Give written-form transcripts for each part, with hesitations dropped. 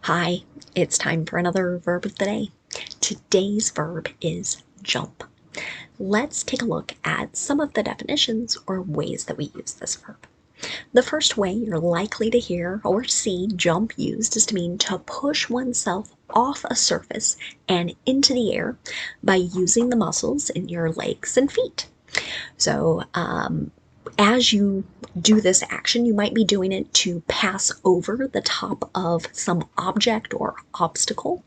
Hi, it's time for another verb of the day. Today's verb is jump. Let's take a look at some of the definitions or ways that we use this verb. The first way you're likely to hear or see jump used is to mean to push oneself off a surface and into the air by using the muscles in your legs and feet. So, as you do this action, you might be doing it to pass over the top of some object or obstacle.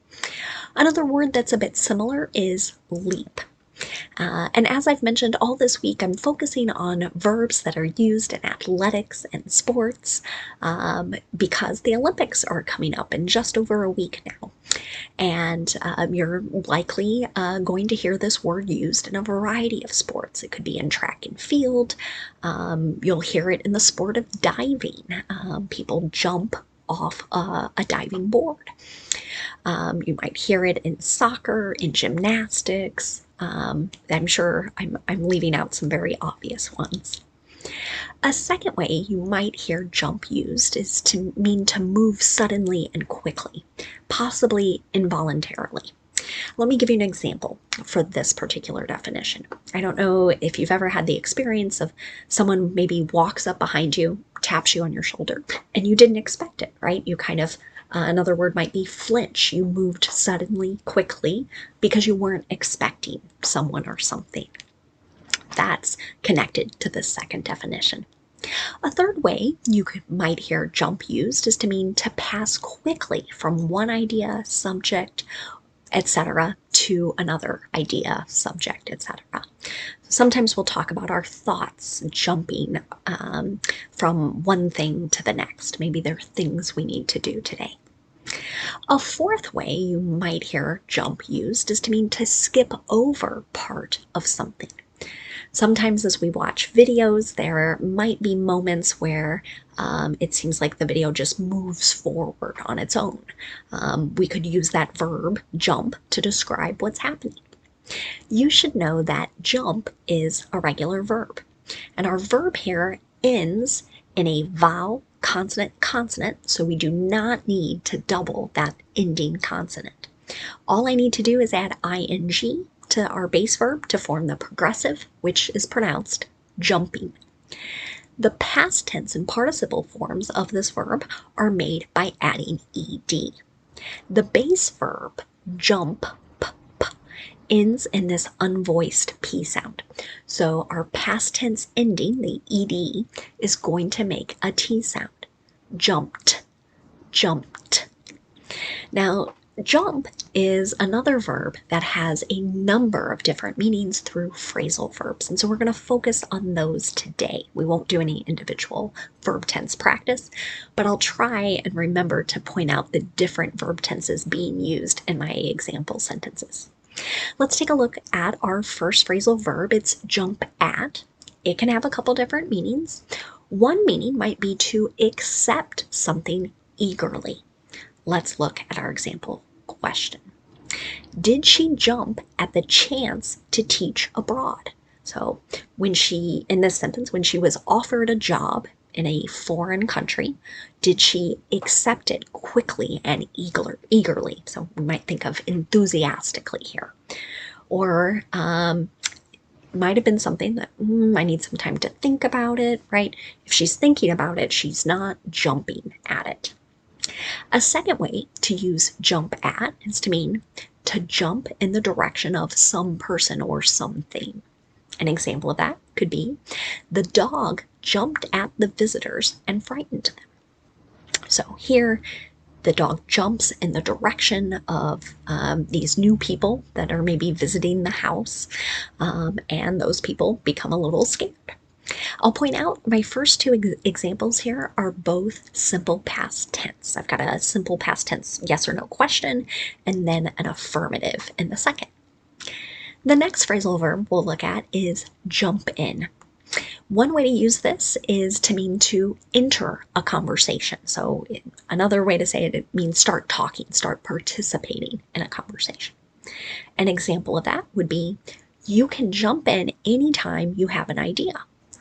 Another word that's a bit similar is leap. And as I've mentioned all this week, I'm focusing on verbs that are used in athletics and sports because the Olympics are coming up in just over a week now. And you're likely going to hear this word used in a variety of sports. It could be in track and field. You'll hear it in the sport of diving. People jump off a diving board. You might hear it in soccer, in gymnastics. I'm sure I'm leaving out some very obvious ones. A second way you might hear jump used is to mean to move suddenly and quickly, possibly involuntarily. Let me give you an example for this particular definition. I don't know if you've ever had the experience of someone maybe walks up behind you, taps you on your shoulder, and you didn't expect it, right? You kind of, another word might be flinch. You moved suddenly, quickly, because you weren't expecting someone or something. That's connected to the second definition. A third way you might hear jump used is to mean to pass quickly from one idea, subject, etc., to another idea, subject, etc. Sometimes we'll talk about our thoughts jumping from one thing to the next. Maybe there are things we need to do today. A fourth way you might hear jump used is to mean to skip over part of something. Sometimes as we watch videos, there might be moments where it seems like the video just moves forward on its own. We could use that verb, jump, to describe what's happening. You should know that jump is a regular verb, and our verb here ends in a vowel, consonant, consonant, so we do not need to double that ending consonant. All I need to do is add ing to our base verb to form the progressive, which is pronounced jumping. The past tense and participle forms of this verb are made by adding ed. The base verb, jump, ends in this unvoiced P sound. So our past tense ending, the ed, is going to make a T sound. Jumped, jumped. Now, jump is another verb that has a number of different meanings through phrasal verbs, and so we're going to focus on those today. We won't do any individual verb tense practice, but I'll try and remember to point out the different verb tenses being used in my example sentences. Let's take a look at our first phrasal verb. It's jump at. It can have a couple different meanings. One meaning might be to accept something eagerly. Let's look at our example question. Did she jump at the chance to teach abroad? So in this sentence, when she was offered a job in a foreign country, did she accept it quickly and eagerly? So we might think of enthusiastically here. Or might have been something that I need some time to think about it, right? If she's thinking about it, she's not jumping at it. A second way to use jump at is to mean to jump in the direction of some person or something. An example of that could be, the dog jumped at the visitors and frightened them. So here, the dog jumps in the direction of these new people that are maybe visiting the house, and those people become a little scared. I'll point out my first two examples here are both simple past tense. I've got a simple past tense yes or no question, and then an affirmative in the second. The next phrasal verb we'll look at is jump in. One way to use this is to mean to enter a conversation. So another way to say it means start talking, start participating in a conversation. An example of that would be, you can jump in anytime you have an idea.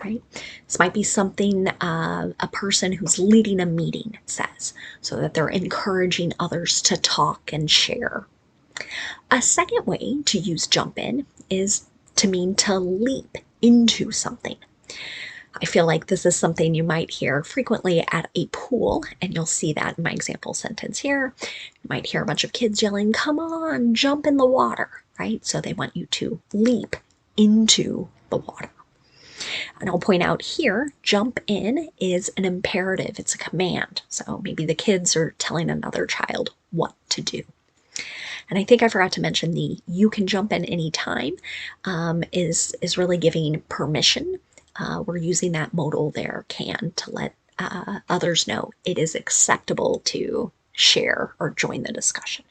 right? This might be something a person who's leading a meeting says, so that they're encouraging others to talk and share. A second way to use jump in is to mean to leap into something. I feel like this is something you might hear frequently at a pool, and you'll see that in my example sentence here. You might hear a bunch of kids yelling, "Come on, jump in the water," right? So they want you to leap into the water. And I'll point out here, jump in is an imperative, it's a command. So maybe the kids are telling another child what to do. And I think I forgot to mention the "you can jump in anytime" is really giving permission. We're using that modal there, can, to let others know it is acceptable to share or join the discussion.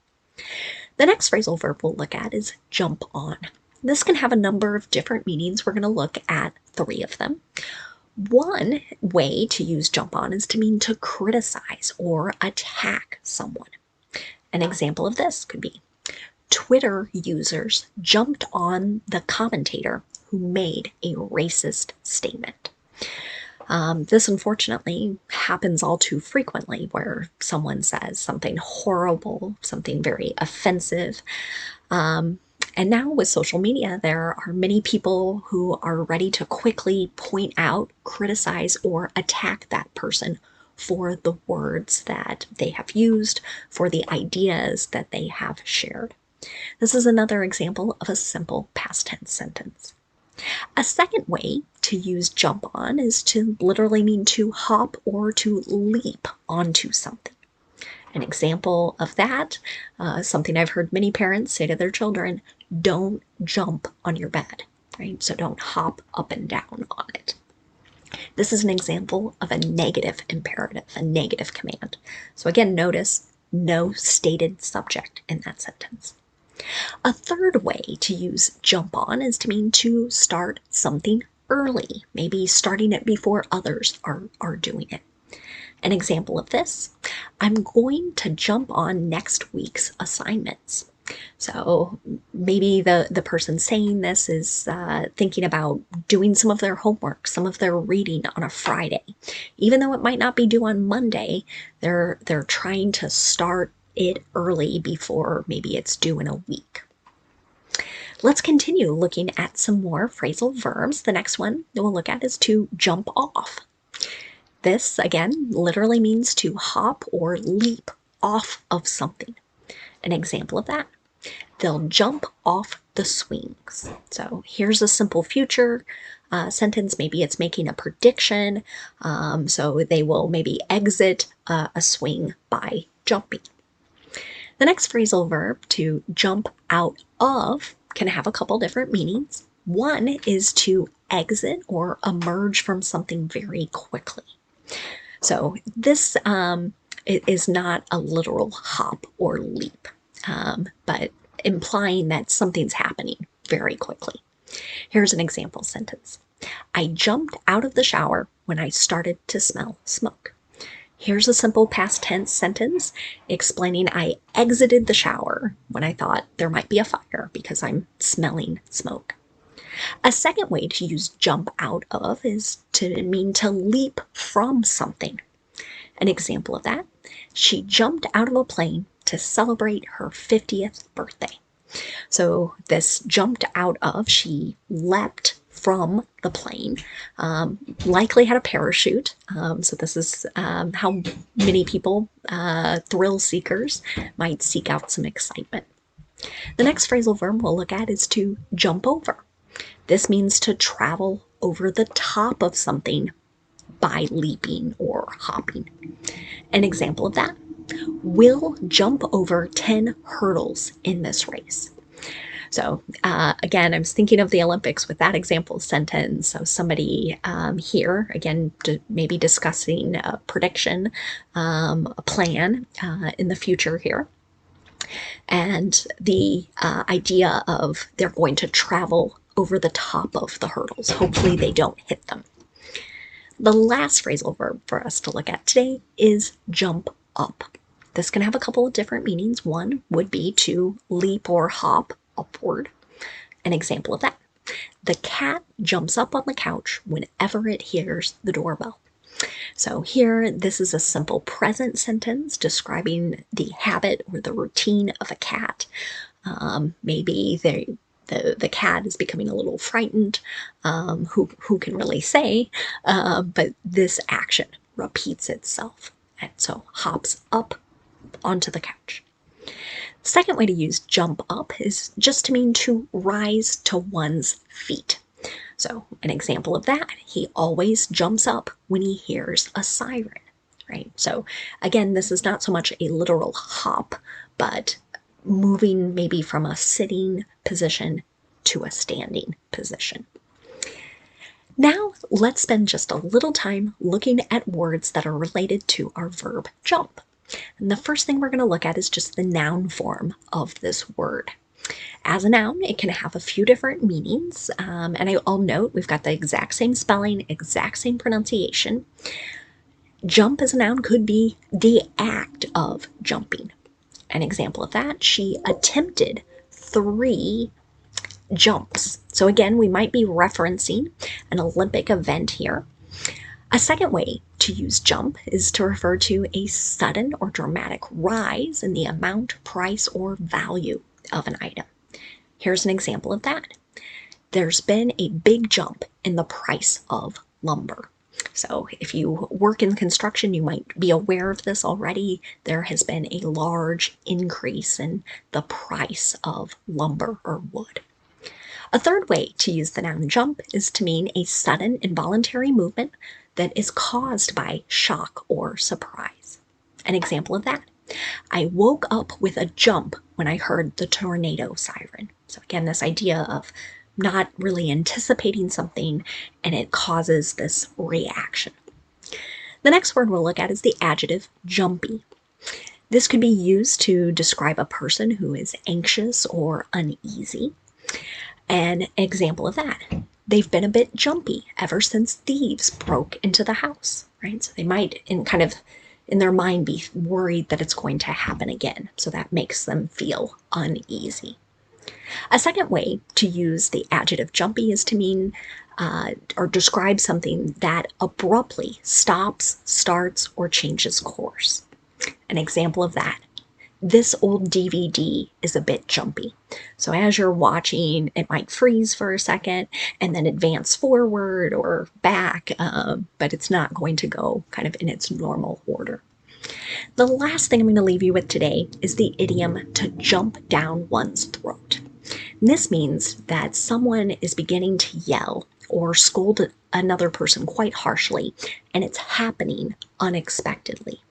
The next phrasal verb we'll look at is jump on. This can have a number of different meanings. We're going to look at 3 of them. One way to use jump on is to mean to criticize or attack someone. An example of this could be, Twitter users jumped on the commentator who made a racist statement. This unfortunately happens all too frequently, where someone says something horrible, something very offensive. And now with social media, there are many people who are ready to quickly point out, criticize, or attack that person for the words that they have used, for the ideas that they have shared. This is another example of a simple past tense sentence. A second way to use jump on is to literally mean to hop or to leap onto something. An example of that, something I've heard many parents say to their children, don't jump on your bed, right? So don't hop up and down on it. This is an example of a negative imperative, a negative command. So again, notice no stated subject in that sentence. A third way to use jump on is to mean to start something early, maybe starting it before others are doing it. An example of this, I'm going to jump on next week's assignments. So maybe the person saying this is thinking about doing some of their homework, some of their reading on a Friday. Even though it might not be due on Monday, they're trying to start it early before maybe it's due in a week. Let's continue looking at some more phrasal verbs. The next one that we'll look at is to jump off. This, again, literally means to hop or leap off of something. An example of that, they'll jump off the swings. So here's a simple future sentence. Maybe it's making a prediction. So they will maybe exit a swing by jumping. The next phrasal verb, to jump out of, can have a couple different meanings. One is to exit or emerge from something very quickly. So this is not a literal hop or leap, but implying that something's happening very quickly. Here's an example sentence. I jumped out of the shower when I started to smell smoke. Here's a simple past tense sentence explaining I exited the shower when I thought there might be a fire because I'm smelling smoke. A second way to use jump out of is to mean to leap from something. An example of that, she jumped out of a plane to celebrate her 50th birthday. So this jumped out of, she leapt from the plane, likely had a parachute. So this is how many people, thrill seekers, might seek out some excitement. The next phrasal verb we'll look at is to jump over. This means to travel over the top of something by leaping or hopping. An example of that, we'll jump over 10 hurdles in this race. So again, I was thinking of the Olympics with that example sentence. So somebody here, again, maybe discussing a prediction, a plan in the future here. And the idea of they're going to travel over the top of the hurdles. Hopefully they don't hit them. The last phrasal verb for us to look at today is jump up. This can have a couple of different meanings. One would be to leap or hop upward. An example of that, The cat jumps up on the couch whenever it hears the doorbell. So here, this is a simple present sentence describing the habit or the routine of a cat. Maybe the cat is becoming a little frightened. Who can really say? But this action repeats itself, and so hops up onto the couch. Second way to use jump up is just to mean to rise to one's feet. So an example of that, he always jumps up when he hears a siren, right? So again, this is not so much a literal hop, but moving maybe from a sitting position to a standing position. Now let's spend just a little time looking at words that are related to our verb jump. And the first thing we're going to look at is just the noun form of this word. As a noun, it can have a few different meanings, and I'll note we've got the exact same spelling, exact same pronunciation. Jump as a noun could be the act of jumping. An example of that, she attempted 3 jumps. So again, we might be referencing an Olympic event here. A second way to use jump is to refer to a sudden or dramatic rise in the amount, price, or value of an item. Here's an example of that. There's been a big jump in the price of lumber. So if you work in construction, you might be aware of this already. There has been a large increase in the price of lumber or wood. A third way to use the noun jump is to mean a sudden involuntary movement that is caused by shock or surprise. An example of that, I woke up with a jump when I heard the tornado siren. So again, this idea of not really anticipating something and it causes this reaction. The next word we'll look at is the adjective jumpy. This could be used to describe a person who is anxious or uneasy. An example of that, they've been a bit jumpy ever since thieves broke into the house, right? So they might in their mind be worried that it's going to happen again. So that makes them feel uneasy. A second way to use the adjective jumpy is to mean or describe something that abruptly stops, starts, or changes course. An example of that, this old DVD is a bit jumpy. So as you're watching, it might freeze for a second and then advance forward or back, but it's not going to go kind of in its normal order. The last thing I'm going to leave you with today is the idiom to jump down one's throat. And this means that someone is beginning to yell or scold another person quite harshly, and it's happening unexpectedly.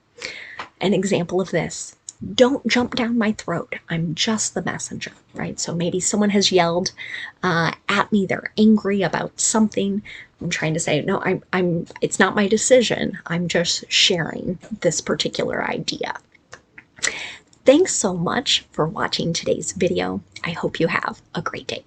An example of this, don't jump down my throat. I'm just the messenger, right? So maybe someone has yelled at me. They're angry about something. I'm trying to say, no, it's not my decision. I'm just sharing this particular idea. Thanks so much for watching today's video. I hope you have a great day.